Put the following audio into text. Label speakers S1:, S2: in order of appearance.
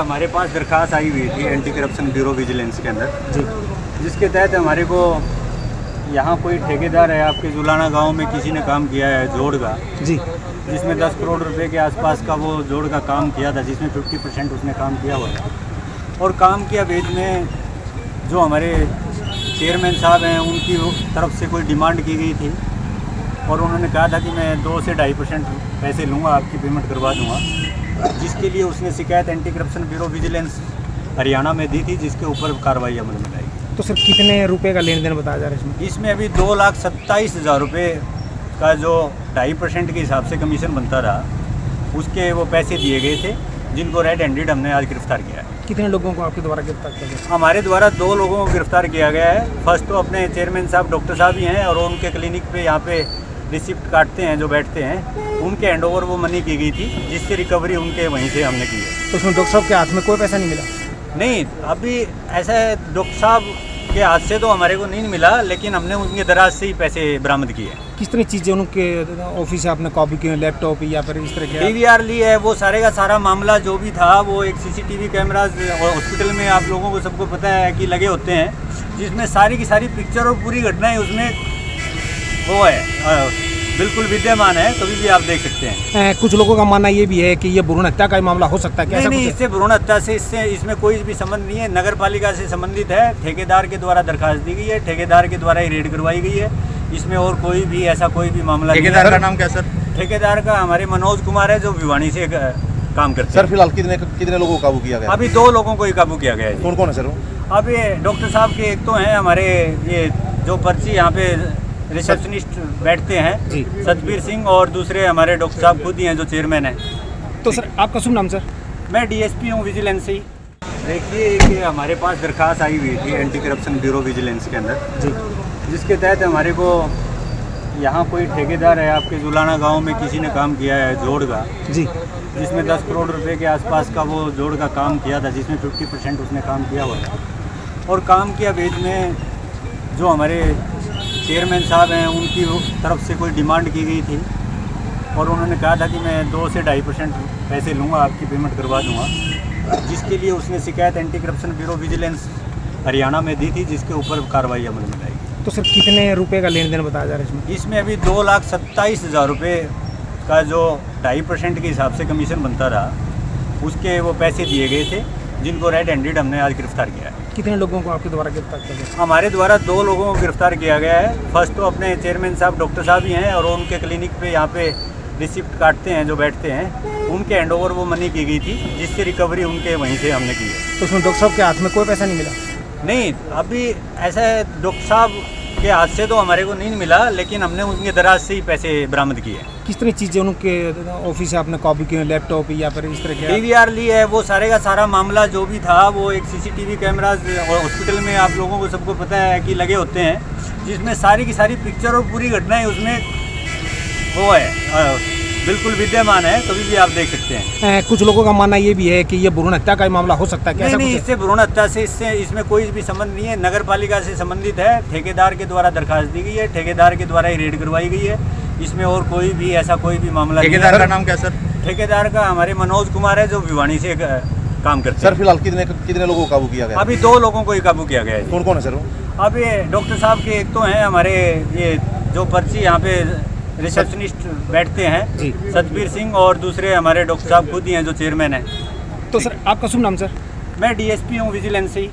S1: हमारे पास दरख्वास्त आई हुई थी एंटी करप्शन ब्यूरो विजिलेंस के अंदर
S2: जी
S1: जिसके तहत हमारे को यहाँ कोई ठेकेदार है आपके जुलाना गांव में किसी ने काम किया है जोड़ का,
S2: जी
S1: जिसमें 10 करोड़ रुपए के आसपास का वो जोड़ का काम किया था, जिसमें 50% उसने काम किया हुआ है। और काम के अवैध में जो हमारे चेयरमैन साहब हैं उनकी तरफ से कोई डिमांड की गई थी और उन्होंने कहा था कि मैं 2 से 2.5% पैसे लूँगा, आपकी पेमेंट करवा दूँगा, जिसके लिए उसने शिकायत anti corruption bureau vigilance Haryana में दी थी, जिसके ऊपर कार्रवाई अमल में लाएगी।
S2: तो सर कितने रुपए का लेन देन बताया जा रहा है इसमें?
S1: इसमें अभी 2,27,000 रुपये का जो 2.5% के हिसाब से कमीशन बनता रहा, उसके वो पैसे दिए गए थे, जिनको रेड हैंडेड हमने आज गिरफ्तार किया है।
S2: कितने लोगों को आपके द्वारा गिरफ्तार किया गया?
S1: हमारे द्वारा 2 लोगों को गिरफ्तार किया गया है। फर्स्ट तो अपने चेयरमैन साहब डॉक्टर साहब ही हैं और उनके क्लिनिक पे यहाँ पे रिसिप्ट काटते हैं जो बैठते हैं, उनके हैंडओवर वो मनी की गई थी, जिससे रिकवरी उनके वहीं से हमने की है।
S2: तो उसमें डॉक्टर साहब के हाथ में कोई पैसा नहीं मिला?
S1: नहीं, अभी ऐसा है, डॉक्टर साहब के हाथ से तो हमारे को नहीं मिला, लेकिन हमने उनके दराज से ही पैसे बरामद किए हैं।
S2: किस तरह चीज़ें उनके ऑफिस से आपने कॉपी की, लैपटॉप या फिर इस तरह के?
S1: DVR ली है, वो सारे का सारा मामला जो भी था वो एक CCTV कैमराज हॉस्पिटल में आप लोगों को सबको पता है कि लगे होते हैं, जिसमें सारी की सारी पिक्चर और पूरी घटनाएं उसमें वो है, बिल्कुल विद्यमान है, कभी भी आप देख सकते हैं।
S2: कुछ लोगों का मानना ये भी है कि ये भ्रूण हत्या का मामला हो सकता है, क्या?
S1: नहीं, इससे भ्रूण हत्या से इसमें कोई भी संबंध नहीं है, नगर पालिका से संबंधित है, ठेकेदार के द्वारा दरखास्त दी गई है, ठेकेदार के द्वारा ही रेड करवाई गई है, इसमें और कोई भी ऐसा कोई भी मामला नहीं है।
S3: ठेकेदार का नाम क्या सर?
S1: ठेकेदार का हमारे मनोज कुमार है, जो भिवानी से काम करते हैं।
S3: सर फिलहाल कितने लोगों को काबू किया गया?
S1: अभी 2 लोगों को ही काबू किया गया है।
S3: कौन कौन है सर वो?
S1: अब ये डॉक्टर साहब के एक तो हैं हमारे, ये जो पर्ची यहाँ पे रिसेप्शनिस्ट बैठते हैं
S2: जी,
S1: सतबीर सिंह, और दूसरे हमारे डॉक्टर साहब खुद ही हैं जो चेयरमैन हैं।
S2: तो सर आपका शुभ नाम सर?
S1: मैं DSP हूँ विजिलेंस से ही। देखिए कि हमारे पास दरख्वास्त आई हुई थी एंटी करप्शन ब्यूरो विजिलेंस के अंदर
S2: जी
S1: जिसके तहत हमारे को यहाँ कोई ठेकेदार है आपके जुलाना गांव में किसी ने काम किया है जोड़ का,
S2: जी,
S1: जिसमें 10 करोड़ रुपए के आसपास का वो जोड़ का काम किया था, जिसमें 50% उसने काम किया हुआ है। और काम के अवैध में जो हमारे चेयरमैन साहब हैं उनकी तरफ से कोई डिमांड की गई थी और उन्होंने कहा था कि मैं 2 से 2.5% पैसे लूँगा, आपकी पेमेंट करवा दूँगा, जिसके लिए उसने शिकायत anti corruption bureau vigilance Haryana में दी थी, जिसके ऊपर कार्रवाई अमल में लाएगी।
S2: तो सर कितने रुपए का लेन देन बताया जा रहा है इसमें?
S1: इसमें अभी 2,27,000 रुपये का जो 2.5% के हिसाब से कमीशन बनता रहा, उसके वो पैसे दिए गए थे, जिनको रेड हैंडेड हमने आज गिरफ्तार किया है।
S2: कितने लोगों को आपके द्वारा गिरफ्तार किया गया?
S1: हमारे द्वारा 2 लोगों को गिरफ्तार किया गया है। फर्स्ट तो अपने चेयरमैन साहब डॉक्टर साहब ही हैं और उनके क्लिनिक पे यहाँ पे रिसिप्ट काटते हैं जो बैठते हैं, उनके हैंडओवर वो मनी की गई थी, जिससे रिकवरी उनके वहीं से हमने की है।
S2: तो उसमें डॉक्टर साहब के हाथ में कोई पैसा नहीं मिला?
S1: नहीं, अभी ऐसा है, डॉक्टर साहब के हाथ से तो हमारे को नहीं मिला, लेकिन हमने उनके दराज से ही पैसे बरामद किए हैं।
S2: किस तरह चीज़ें उनके ऑफिस से आपने कॉपी की, लैपटॉप या फिर इस तरह के?
S1: DVR ली है, वो सारे का सारा मामला जो भी था वो एक CCTV कैमराज हॉस्पिटल में आप लोगों को सबको पता है कि लगे होते हैं, जिसमें सारी की सारी पिक्चर और पूरी घटनाएं उसमें वो है, बिल्कुल विद्यमान है, कभी भी आप देख सकते हैं।
S2: कुछ लोगों का मानना ये भी है कि ये भ्रूण हत्या का मामला हो सकता है, क्या?
S1: नहीं, इससे भ्रूण हत्या से इसमें कोई भी संबंध नहीं है, नगर पालिका से संबंधित है, ठेकेदार के द्वारा दरखास्त दी गई है, ठेकेदार के द्वारा ही रेड करवाई गई है, इसमें और कोई भी ऐसा कोई भी मामला नहीं है।
S3: ठेकेदार का नाम क्या सर?
S1: ठेकेदार का हमारे मनोज कुमार है, जो भिवानी से काम करते हैं।
S3: सर फिलहाल कितने लोगों को काबू किया गया?
S1: अभी 2 लोगों को ही काबू किया गया है।
S3: कौन कौन है सर वो?
S1: अब ये डॉक्टर साहब के एक तो हैं हमारे, ये जो पर्ची यहाँ पे रिसेप्शनिस्ट बैठते हैं
S2: जी,
S1: सतबीर सिंह, और दूसरे हमारे डॉक्टर साहब खुद ही हैं जो चेयरमैन हैं।
S2: तो सर आपका शुभ नाम सर?
S1: मैं DSP हूँ विजिलेंस से ही।